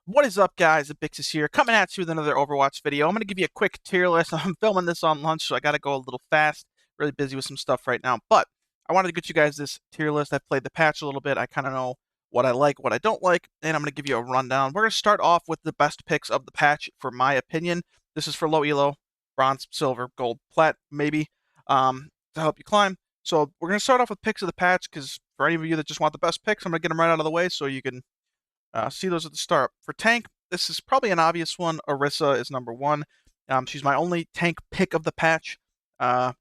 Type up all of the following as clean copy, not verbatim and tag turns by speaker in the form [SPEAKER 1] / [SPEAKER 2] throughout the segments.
[SPEAKER 1] What is up, guys? The Bix is here, coming at you with another Overwatch video. I'm going to give you a quick tier list. I'm filming this on lunch, so I got to go a little fast. Really busy with some stuff right now, but I wanted to get you guys this tier list. I've played the patch a little bit. I kind of know what I like, what I don't like, and I'm going to give you a rundown. We're going to start off with the best picks of the patch, for my opinion. This is for low elo, bronze, silver, gold, plat, maybe, to help you climb. So we're going to start off with picks of the patch, because for any of you that just want the best picks, I'm going to get them right out of the way so you can see those at the start. For tank, this is probably an obvious one. Orisa is number one. She's my only tank pick of the patch. Uh,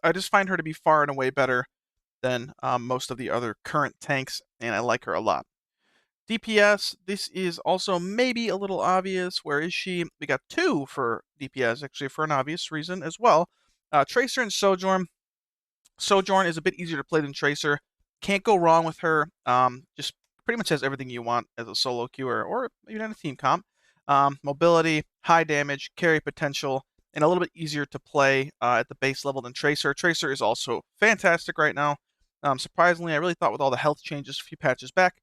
[SPEAKER 1] I just find her to be far and away better than most of the other current tanks, and I like her a lot. DPS, this is also maybe a little obvious. Where is she? We got two for DPS, actually, for an obvious reason as well. Tracer and Sojourn. Sojourn is a bit easier to play than Tracer. Can't go wrong with her. Just pretty much has everything you want as a solo queuer or even in a team comp. Mobility, high damage, carry potential, and a little bit easier to play at the base level than Tracer. Tracer is also fantastic right now. Surprisingly, I really thought with all the health changes a few patches back,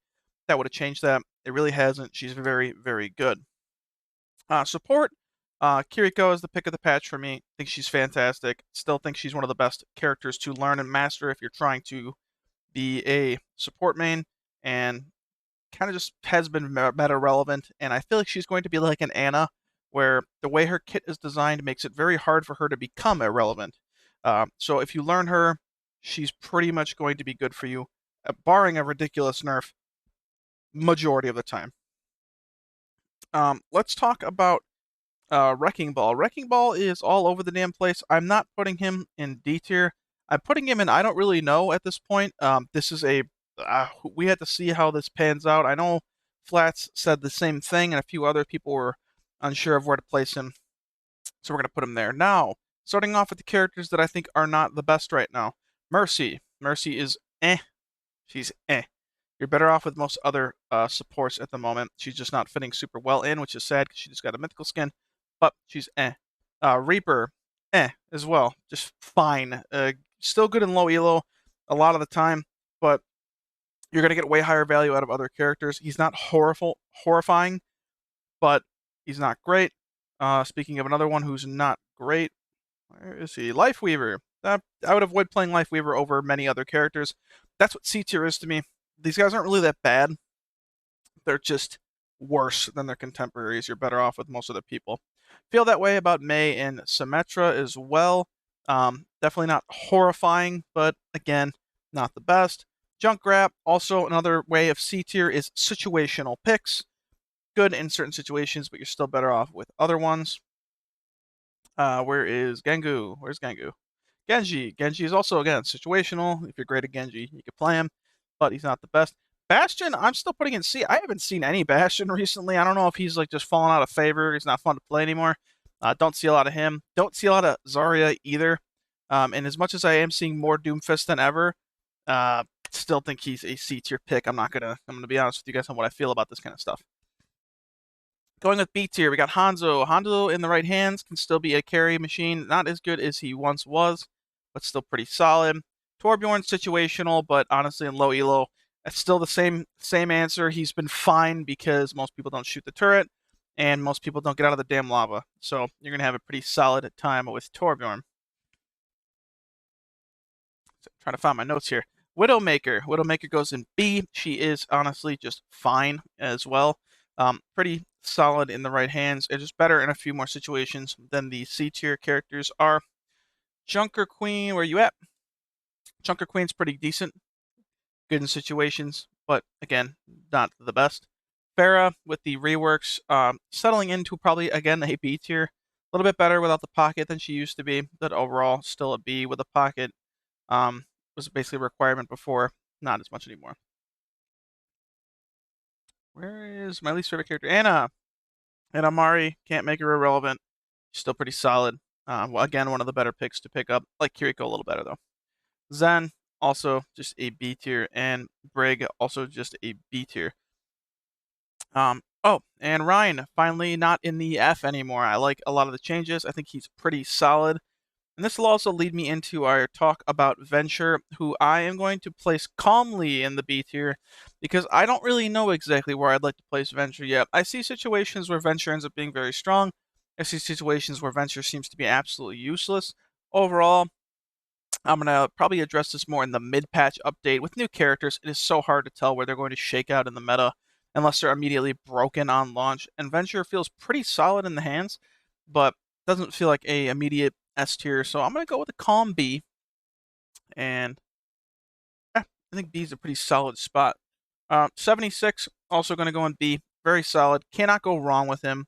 [SPEAKER 1] that would have changed that. It really hasn't. She's very, very good. Support, Kiriko is the pick of the patch for me. I think she's fantastic. Still think she's one of the best characters to learn and master if you're trying to be a support main, and kind of just has been meta relevant. And I feel like she's going to be like an Ana, where the way her kit is designed makes it very hard for her to become irrelevant. So if you learn her, she's pretty much going to be good for you, barring a ridiculous nerf majority of the time. Let's talk about Wrecking Ball. Wrecking Ball is all over the damn place. I'm not putting him in D tier. I'm putting him in I don't really know at this point. This is a we had to see how this pans out. I know Flats said the same thing, and a few other people were unsure of where to place him, so we're gonna put him there. Now, starting off with the characters that I think are not the best right now. Mercy. Mercy is eh. She's eh. You're better off with most other supports at the moment. She's just not fitting super well in, which is sad because she just got a mythical skin, but she's eh. Reaper, eh, as well. Just fine. Still good in low elo a lot of the time, but you're going to get way higher value out of other characters. He's not horrifying, but he's not great. Speaking of another one who's not great, where is he? Lifeweaver. I would avoid playing Lifeweaver over many other characters. That's what C tier is to me. These guys aren't really that bad. They're just worse than their contemporaries. You're better off with most other people. Feel that way about Mei and Symmetra as well. Definitely not horrifying, but again, not the best. Junkrat, also another way of C tier, is situational picks. Good in certain situations, but you're still better off with other ones. Where is Gengu? Where's Gengu? Genji. Genji is also, again, situational. If you're great at Genji, you can play him, but he's not the best. Bastion, I'm still putting in C. I haven't seen any Bastion recently. I don't know if he's like just fallen out of favor. He's not fun to play anymore. Don't see a lot of him. Don't see a lot of Zarya either. And as much as I am seeing more Doomfist than ever, still think he's a C tier pick. I'm gonna be honest with you guys on what I feel about this kind of stuff. Going with B tier, we got Hanzo. Hanzo in the right hands can still be a carry machine. Not as good as he once was, but still pretty solid. Torbjorn's situational, but honestly in low elo, it's still the same answer. He's been fine because most people don't shoot the turret, and most people don't get out of the damn lava. So you're gonna have a pretty solid time with Torbjorn. So, trying to find my notes here. Widowmaker. Widowmaker goes in B. She is honestly just fine as well. Pretty solid in the right hands. It's just better in a few more situations than the C tier characters are. Junker Queen, where you at? Junker Queen's pretty decent. Good in situations, but again, not the best. Pharah with the reworks, settling into probably, again, a B tier. A little bit better without the pocket than she used to be, but overall, still a B with a pocket. Was basically a requirement before, not as much anymore. Where is my least favorite character? Ana. Ana Mari, can't make her irrelevant. Still pretty solid. Well, again, one of the better picks to pick up. Like Kiriko a little better, though. Zen, also just a B tier. And Brig, also just a B tier. Oh, and Ryan, finally not in the F anymore. I like a lot of the changes. I think he's pretty solid. And this will also lead me into our talk about Venture, who I am going to place calmly in the B tier because I don't really know exactly where I'd like to place Venture yet. I see situations where Venture ends up being very strong. I see situations where Venture seems to be absolutely useless. Overall, I'm going to probably address this more in the mid-patch update. With new characters, it is so hard to tell where they're going to shake out in the meta unless they're immediately broken on launch. And Venture feels pretty solid in the hands, but doesn't feel like a immediate S tier. So I'm going to go with a calm B. And yeah, I think B is a pretty solid spot. 76, also going to go in B. Very solid. Cannot go wrong with him.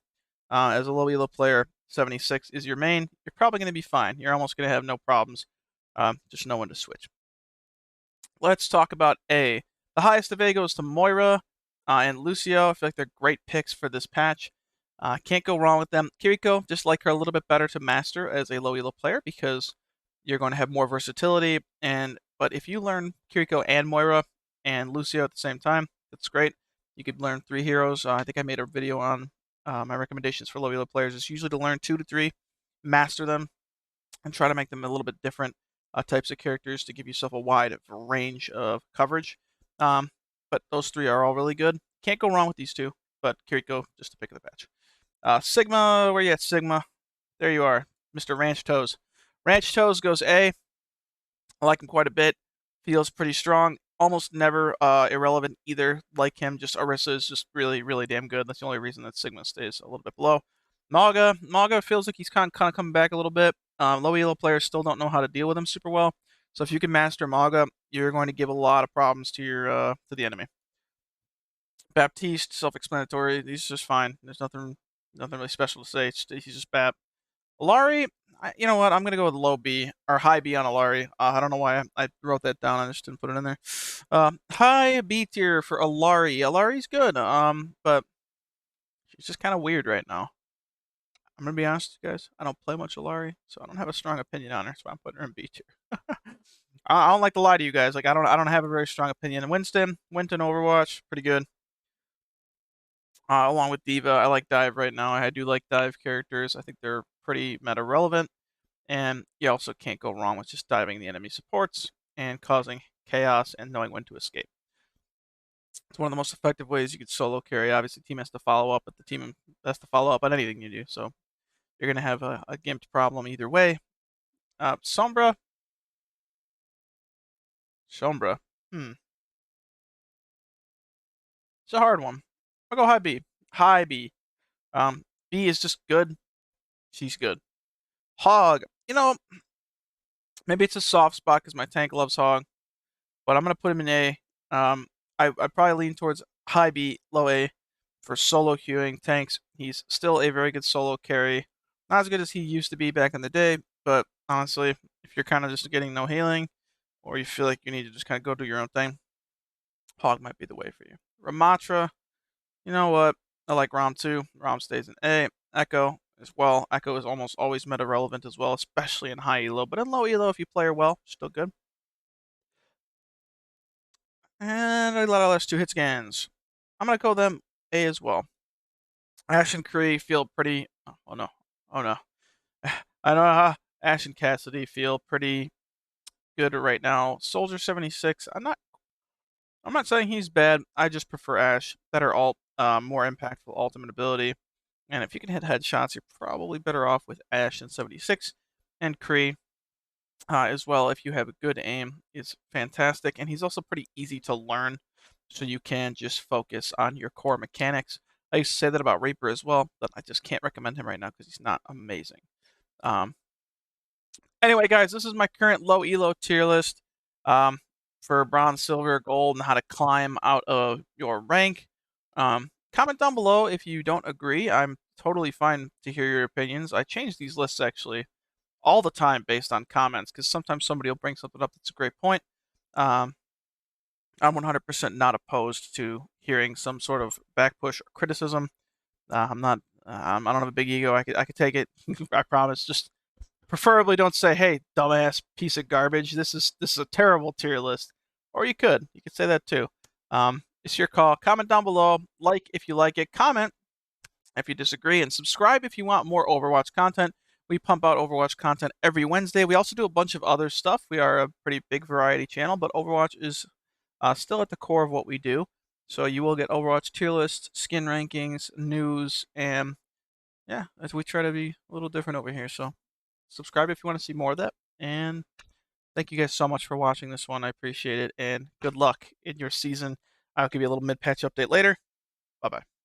[SPEAKER 1] As a low elo player, 76 is your main. You're probably going to be fine. You're almost going to have no problems. Just know when to switch. Let's talk about A. The highest of A goes to Moira and Lucio. I feel like they're great picks for this patch. Can't go wrong with them. Kiriko, just like her a little bit better to master as a low elo player because you're going to have more versatility. But if you learn Kiriko and Moira and Lucio at the same time, that's great. You could learn 3 heroes. I think I made a video on my recommendations for low elo players. It's usually to learn 2 to 3, master them, and try to make them a little bit different types of characters to give yourself a wide range of coverage. But those 3 are all really good. Can't go wrong with these 2, but Kiriko, just to pick of the patch. Sigma, where you at, Sigma? There you are, Mr. Ranch Toes. Ranch Toes goes A. I like him quite a bit. Feels pretty strong. Almost never irrelevant either. Like him, just Orisa is just really, really damn good. That's the only reason that Sigma stays a little bit below. Naga feels like he's kind of coming back a little bit. Low elo players still don't know how to deal with him super well. So if you can master Maga, you're going to give a lot of problems to your to the enemy. Baptiste, self-explanatory. He's just fine. There's nothing really special to say. He's just Bap. Alari, you know what? I'm gonna go with low B or high B on Alari. I don't know why I wrote that down. I just didn't put it in there. High B tier for Alari. Alari's good. But she's just kind of weird right now. I'm gonna be honest, with you guys. I don't play much Alari, so I don't have a strong opinion on her. So I'm putting her in B tier. I don't like to lie to you guys. Like I don't have a very strong opinion. Winston Overwatch, pretty good. Along with Diva, I like Dive right now. I do like Dive characters. I think they're pretty meta relevant. And you also can't go wrong with just diving the enemy supports and causing chaos and knowing when to escape. It's one of the most effective ways you could solo carry. Obviously, the team has to follow up, but the team has to follow up on anything you do. So you're going to have a gimped problem either way. Sombra. Hmm. It's a hard one. I'll go high B. High B. B is just good. She's good. Hog. Maybe it's a soft spot because my tank loves Hog, but I'm gonna put him in A. I probably lean towards high B, low A for solo queuing tanks. He's still a very good solo carry. Not as good as he used to be back in the day, but honestly, if you're kind of just getting no healing, or you feel like you need to just kind of go do your own thing, Hog might be the way for you. Ramatra, you know what? I like Rom too. Rom stays in A. Echo as well. Echo is almost always meta relevant as well, especially in high elo. But in low elo, if you play her well, still good. And I let our last 2 hit scans. I'm gonna call them A as well. Ash and Kree feel pretty. Oh no! Oh no! I know how Ash and Cassidy feel pretty good right now. Soldier 76. I'm not saying he's bad. I just prefer Ash. Better ult, more impactful ultimate ability. And if you can hit headshots, you're probably better off with Ash than 76. And Kree, as well, if you have a good aim, is fantastic. And he's also pretty easy to learn, so you can just focus on your core mechanics. I used to say that about Reaper as well, but I just can't recommend him right now because he's not amazing. Um, anyway, guys, this is my current low elo tier list for bronze, silver, gold, and how to climb out of your rank. Comment down below if you don't agree. I'm totally fine to hear your opinions. I change these lists actually all the time based on comments because sometimes somebody will bring something up that's a great point. I'm 100% not opposed to hearing some sort of back push or criticism. I'm not. I don't have a big ego. I could take it. I promise. Just preferably don't say, "Hey, dumbass piece of garbage. This is a terrible tier list." Or you could say that too. It's your call. Comment down below. Like if you like it. Comment if you disagree, and subscribe if you want more Overwatch content. We pump out Overwatch content every Wednesday. We also do a bunch of other stuff. We are a pretty big variety channel, but Overwatch is still at the core of what we do. So you will get Overwatch tier lists, skin rankings, news, and yeah, as we try to be a little different over here. So subscribe if you want to see more of that. And thank you guys so much for watching this one. I appreciate it. And good luck in your season. I'll give you a little mid patch update later. Bye bye.